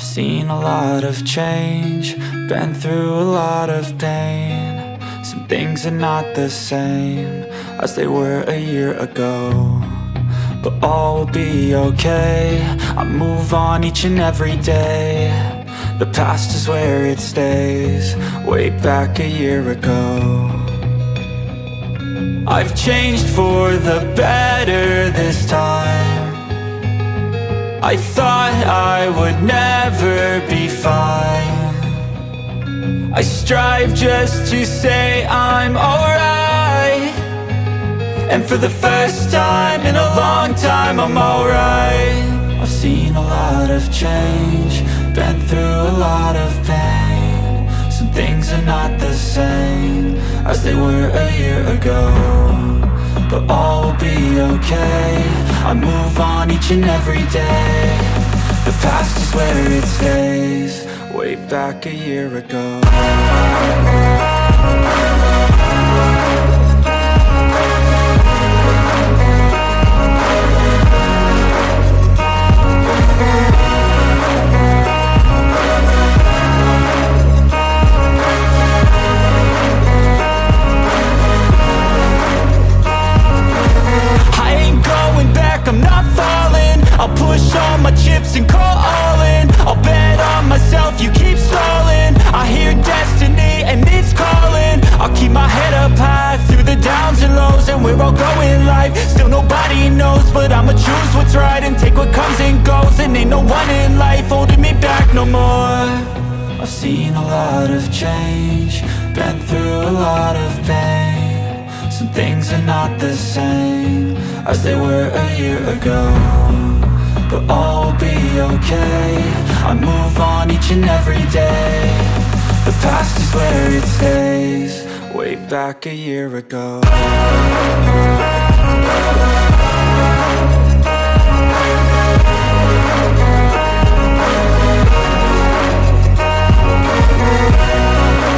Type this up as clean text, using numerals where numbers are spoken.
I've seen a lot of change, been through a lot of pain. Some things are not the same as they were a year ago, but all will be okay. I move on each and every day. The past is where it stays, way back a year ago. I've changed for the better this time. I thought I would never be fine. I strive just to say I'm alright, and for the first time in a long time I'm alright. I've seen a lot of change, been through a lot of pain. Some things are not the same as they were a year ago, but all will be okay. I move on each and every day. The past is where it stays, way back a year ago. I'm not falling, I'll push all my chips and call all in. I'll bet on myself, you keep stalling. I hear destiny and it's calling. I'll keep my head up high through the downs and lows, and we're all going life. Still nobody knows, but I'ma choose what's right and take what comes and goes. And ain't no one in life holding me back no more. I've seen a lot of change, been through a lot of pain. Some things are not the same as they were a year ago, but all will be okay. I move on each and every day. The past is where it stays, way back a year ago.